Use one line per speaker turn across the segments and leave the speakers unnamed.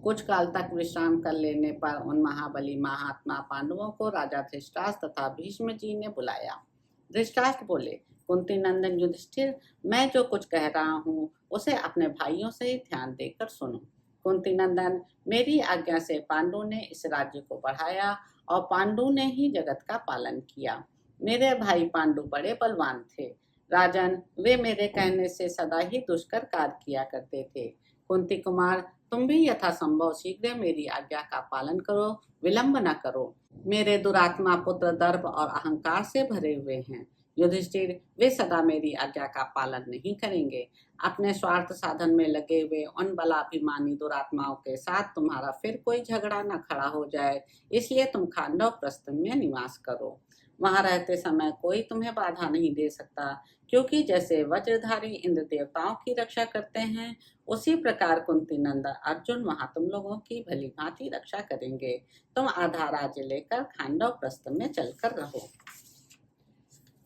कुछ काल तक विश्राम कर लेने पर उन महाबली महात्मा पांडवों को राजा धृतराष्ट्र तथा भीष्म जी ने बुलाया। धृतराष्ट्र बोले, कुंती नंदन युधिष्ठिर, मैं जो कुछ कह रहा हूँ उसे अपने भाइयों से ही ध्यान देकर सुनो। कुंती नंदन, मेरी आज्ञा से पांडु ने इस राज्य को बढ़ाया और पांडु ने ही जगत का पालन किया। मेरे भाई पांडु बड़े बलवान थे। राजन, वे मेरे कहने से सदा ही दुष्कर कार्य किया करते थे। कुंती कुमार, तुम भी यथासंभव शीघ्र मेरी आज्ञा का पालन करो, विलंब न करो। मेरे दुरात्मा पुत्र दर्प और अहंकार से भरे हुए हैं। युधिष्ठिर, वे सदा मेरी आज्ञा का पालन नहीं करेंगे। अपने स्वार्थ साधन में लगे हुए उन बलाभिमानी दुरात्माओं के साथ तुम्हारा फिर कोई झगड़ा न खड़ा हो जाए, इसलिए तुम खांडव प्रस्थ में निवास करो। वहां रहते समय कोई तुम्हें बाधा नहीं दे सकता, क्योंकि जैसे वज्रधारी इंद्र देवताओं की रक्षा करते हैं, उसी प्रकार कुंती नंदन अर्जुन वहां तुम लोगों की भली भांति रक्षा करेंगे। तुम आधा राज्य लेकर खांडव प्रस्थ में चलकर रहो।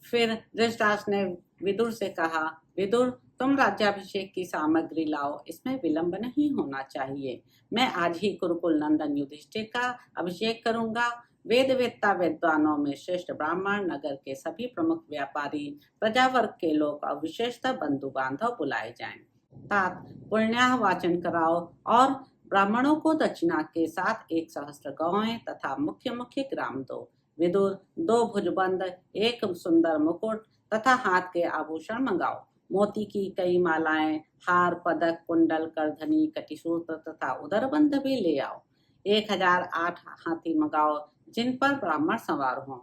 फिर धृतराष्ट्र ने विदुर से कहा, विदुर, तुम राज्याभिषेक की सामग्री लाओ, इसमें विलंब नहीं होना चाहिए। मैं आज ही कुरुकुल नंदन युधिष्ठिर का अभिषेक करूंगा। वेद वेत्ता विद्वानों में श्रेष्ठ ब्राह्मण, नगर के सभी प्रमुख व्यापारी, प्रजावर्ग के लोग और विशेषतः बंधु बांधव बुलाए जाएं। तात पुण्याह वाचन कराओ और ब्राह्मणों को दक्षिणा के साथ 1 सहस्त्र गौएं तथा मुख्य मुख्य ग्राम दो। विदुर, 2 भुजबंद, 1 सुंदर मुकुट तथा हाथ के आभूषण मंगाओ। मोती की कई मालाएं, हार, पदक, कुंडल, करधनी, कटिसूत्र तथा उदरबंध भी ले आओ। 1008 हाथी मंगाओ, जिन पर ब्राह्मण सवार हों।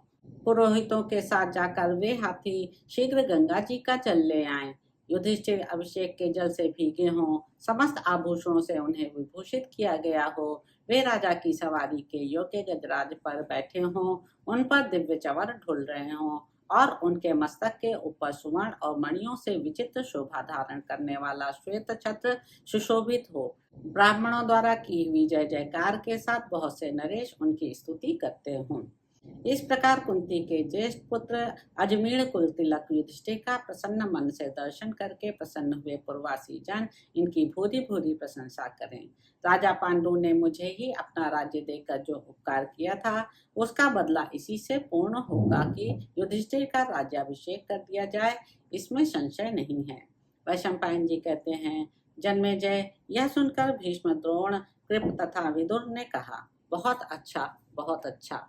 पुरोहितों के साथ जाकर वे हाथी शीघ्र गंगा जी का जल ले आएं। युधिष्ठिर अभिषेक के जल से भीगे हों, समस्त आभूषणों से उन्हें विभूषित किया गया हो, वे राजा की सवारी के योग्य गजराज पर बैठे हों, उन पर दिव्य चवर ढुल रहे हों और उनके मस्तक के ऊपर सुवर्ण और मणियों से विचित्र शोभा धारण करने वाला श्वेत छत्र सुशोभित हो। ब्राह्मणों द्वारा की हुई जय जयकार के साथ बहुत से नरेश उनकी स्तुति करते हों। इस प्रकार कुंती के ज्येष्ठ पुत्र अजमेर कुल तिलक युधिष्ठिर का प्रसन्न मन से दर्शन करके प्रसन्न हुए पुरवासी जन इनकी भूरी भूरी प्रशंसा करें। राजा पांडु ने मुझे ही अपना राज्य देकर जो उपकार किया था, उसका बदला इसी से पूर्ण होगा कि युधिष्ठिर का राज्याभिषेक कर दिया जाए, इसमें संशय नहीं है। वैशंपायन जी कहते हैं, जन्मेजय, यह सुनकर भीष्म, द्रोण, कृप तथा विदुर ने कहा, बहुत अच्छा, बहुत अच्छा।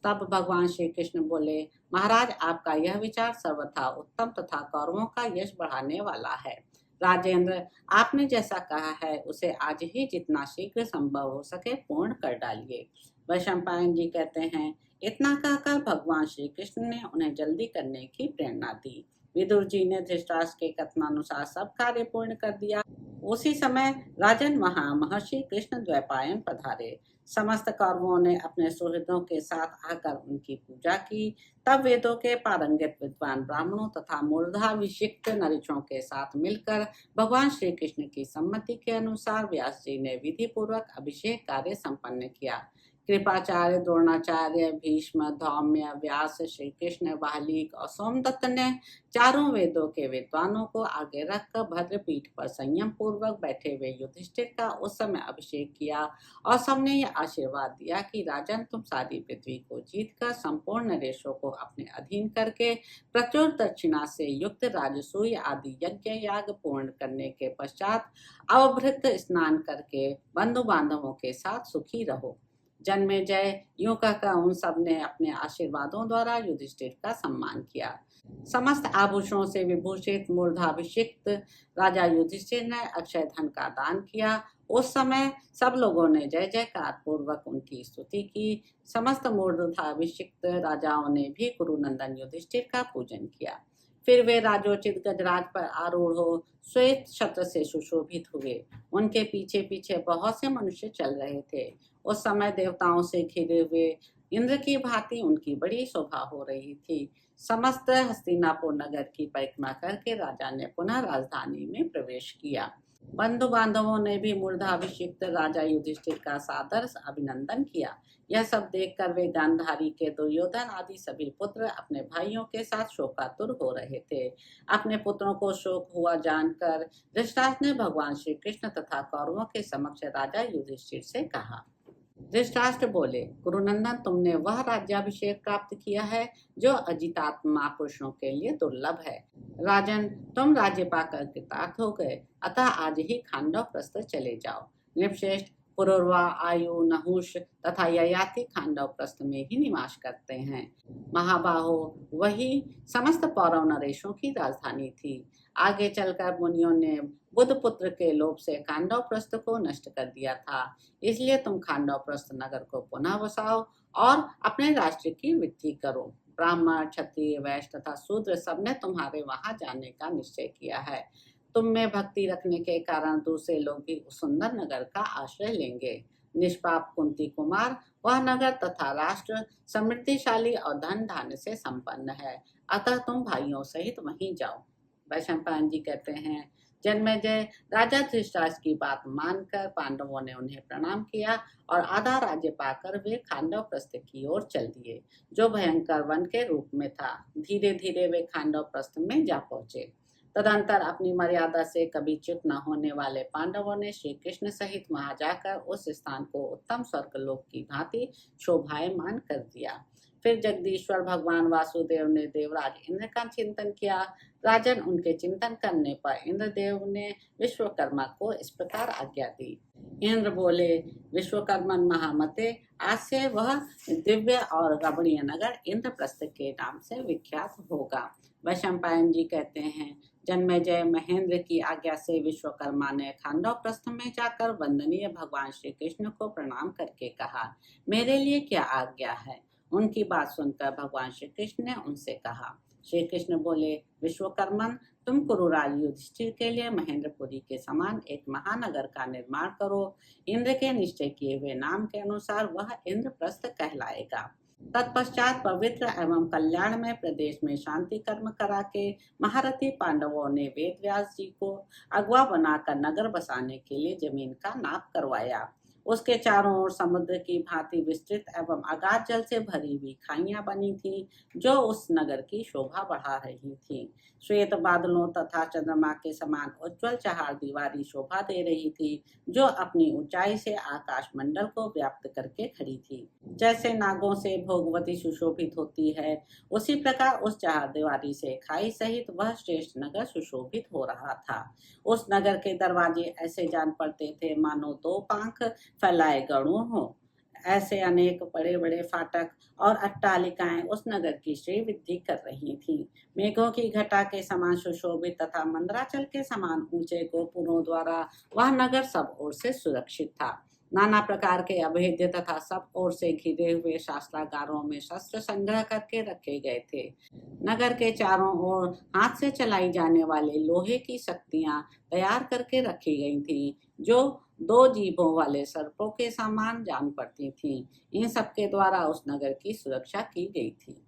तब भगवान श्री कृष्ण बोले, महाराज, आपका यह विचार सर्वथा उत्तम तथा कौरवों का यश बढ़ाने वाला है। राजेंद्र, आपने जैसा कहा है उसे आज ही जितना शीघ्र संभव हो सके पूर्ण कर डालिए। वैशंपायन जी कहते हैं, इतना कहकर भगवान श्री कृष्ण ने उन्हें जल्दी करने की प्रेरणा दी। विदुर जी ने धृतराष्ट्र के कथनानुसार सब कार्य पूर्ण कर दिया। उसी समय राजन वहां महर्षि कृष्ण द्वैपायन पधारे। समस्त कौरवों ने अपने सुहृदों के साथ आकर उनकी पूजा की। तब वेदों के पारंगत विद्वान ब्राह्मणों तथा मूर्धाभिषिक्त नरेशों के साथ मिलकर भगवान श्री कृष्ण की सम्मति के अनुसार व्यास जी ने विधि पूर्वक अभिषेक कार्य संपन्न किया। कृपाचार्य, द्रोणाचार्य, भीष्म, धौम्य, व्यास, श्री कृष्ण, वाल्मीकि और सोमदत्त ने चारों वेदों के विद्वानों को आगे रखकर भद्रपीठ पर संयम पूर्वक बैठे हुए युधिष्ठिर का उस समय अभिषेक किया और सबने यह आशीर्वाद दिया कि राजन, तुम सारी पृथ्वी को जीतकर संपूर्ण नरेशों को अपने अधीन करके प्रचुर दक्षिणा से युक्त राजसूय आदि यज्ञ याग पूर्ण करने के पश्चात अवभृत स्नान करके बंधु बांधवों के साथ सुखी रहो। जन्मेजय, यूं कहकर उन सब ने अपने आशीर्वादों द्वारा युधिष्ठिर का सम्मान किया। समस्त आभूषणों से विभूषित मूर्धाभिषिक्त राजा युधिष्ठिर ने अक्षय धन का दान किया। उस समय सब लोगों ने जय जयकार पूर्वक उनकी स्तुति की। समस्त मूर्धाभिषिक्त राजाओं ने भी कुरुनंदन युधिष्ठिर का पूजन किया। फिर वे राजोचित गजराज पर आरूढ़ हो श्वेत छत्र से सुशोभित हुए। उनके पीछे पीछे बहुत से मनुष्य चल रहे थे। उस समय देवताओं से घिरे हुए इंद्र की भांति उनकी बड़ी शोभा हो रही थी। समस्त हस्तिनापुर नगर की परिक्रमा करके राजा ने पुनः राजधानी में प्रवेश किया। बंधु बांधवों ने भी मूर्धाभिषिक्त राजा युधिष्ठिर का सादर अभिनंदन किया। यह सब देखकर वे गांधारी के दुर्योधन आदि सभी पुत्र अपने भाइयों के साथ शोकातुर हो रहे थे। अपने पुत्रों को शोक हुआ जानकर धृतराष्ट्र ने भगवान श्री कृष्ण तथा कौरवों के समक्ष राजा युधिष्ठिर से कहा। धृतराष्ट्र बोले, गुरुनंदन, तुमने वह राज्याभिषेक प्राप्त किया है जो अजितात्मा पुरुषों के लिए दुर्लभ है। राजन, तुम राज्य पाकर कृतार्थ हो गए, अतः आज ही खांडव प्रस्थ चले जाओ। नृपश्रेष्ठ, पुरुरवा, आयु, नहुष तथा ययाति खांडव प्रस्थ में ही निवास करते हैं। महाबाहो, वही समस्त पौरव नरेशों की राजधानी थी। आगे चलकर मुनियों ने बुद्ध पुत्र के लोभ से खांडव प्रस्थ को नष्ट कर दिया था। इसलिए तुम खांडव प्रस्थ नगर को पुनः बसाओ और अपने राष्ट्र की वृद्धि करो। ब्राह्मण, क्षत्रिय, वैश्य तथा शूद्र सबने तुम्हारे वहां जाने का निश्चय किया है। तुम में भक्ति रखने के कारण दूसरे लोग भी उस सुंदर नगर का आश्रय लेंगे। निष्पाप कुंती कुमार, वह नगर तथा राष्ट्र समृद्धिशाली और धन धान्य से संपन्न है, अतः तुम भाइयों सहित वहीं जाओ। वैशंपायन जी कहते हैं, जन्मेजय राजा धृतराष्ट्र की बात मानकर पांडवों ने उन्हें प्रणाम किया और आधा राज्य पाकर वे खांडव प्रस्थ की ओर चल दिए, जो भयंकर वन के रूप में था। धीरे धीरे वे खांडव प्रस्थ में जा पहुंचे। तदंतर अपनी मर्यादा से कभी च्युत न होने वाले पांडवों ने श्री कृष्ण सहित वहां जाकर उस स्थान को उत्तम स्वर्गलोक की भांति शोभायमान कर दिया। फिर जगदीश्वर भगवान वासुदेव ने देवराज इंद्र का चिंतन किया। राजन, उनके चिंतन करने पर इंद्रदेव ने विश्वकर्मा को इस प्रकार आज्ञा दी। इंद्र बोले, विश्वकर्मन महामते, आज से वह दिव्य और रमणीय नगर इंद्रप्रस्थ के नाम से विख्यात होगा। वैशंपायन जी कहते हैं, जन्मेजय महेंद्र की आज्ञा से विश्वकर्मा ने खांडव प्रस्थ में जाकर वंदनीय भगवान श्री कृष्ण को प्रणाम करके कहा, मेरे लिए क्या आज्ञा है। उनकी बात सुनकर भगवान श्री कृष्ण ने उनसे कहा। श्री कृष्ण बोले, विश्वकर्मन, तुम कुरुराज युधिष्ठिर के लिए महेंद्रपुरी के समान एक महानगर का निर्माण करो। इंद्र के निश्चय किए हुए नाम के अनुसार वह इंद्रप्रस्थ कहलाएगा। तत्पश्चात पवित्र एवं कल्याणमय प्रदेश में शांति कर्म करा के महारथी पांडवों ने वेद व्यास जी को अगवा बनाकर नगर बसाने के लिए जमीन का नाप करवाया। उसके चारों ओर समुद्र की भांति विस्तृत एवं अगाध जल से भरी हुई खाइयां बनी थी, जो उस नगर की शोभा बढ़ा रही थी। श्वेत बादलों तथा चंद्रमा के समान उज्ज्वल चहार दीवारी शोभा दे रही थी, जो अपनी ऊंचाई से आकाश मंडल को व्याप्त करके खड़ी थी। जैसे नागों से भोगवती सुशोभित होती है, उसी प्रकार उस चहार दीवारी से खाई सहित वह श्रेष्ठ नगर सुशोभित हो रहा था। उस नगर के दरवाजे ऐसे जान पड़ते थे मानो दो पंख फैलाए गणों हो। ऐसे अनेक बड़े बड़े फाटक और अट्टालिकाएं उस नगर की श्री वृद्धि कर रही थीं। मेघों की घटा के समान सुशोभित तथा मंदराचल के समान ऊंचे गोपुरों द्वारा वह नगर सब ओर से सुरक्षित था। नाना प्रकार के अभेद्य तथा सब ओर से घिरे हुए शास्त्रागारों में शस्त्र संग्रह करके रखे गए थे। नगर के चारों ओर हाथ से चलाई जाने वाले लोहे की शक्तियां तैयार करके रखी गई थीं, जो दो जीभों वाले सर्पों के समान जान पड़ती थीं। इन सबके द्वारा उस नगर की सुरक्षा की गई थी।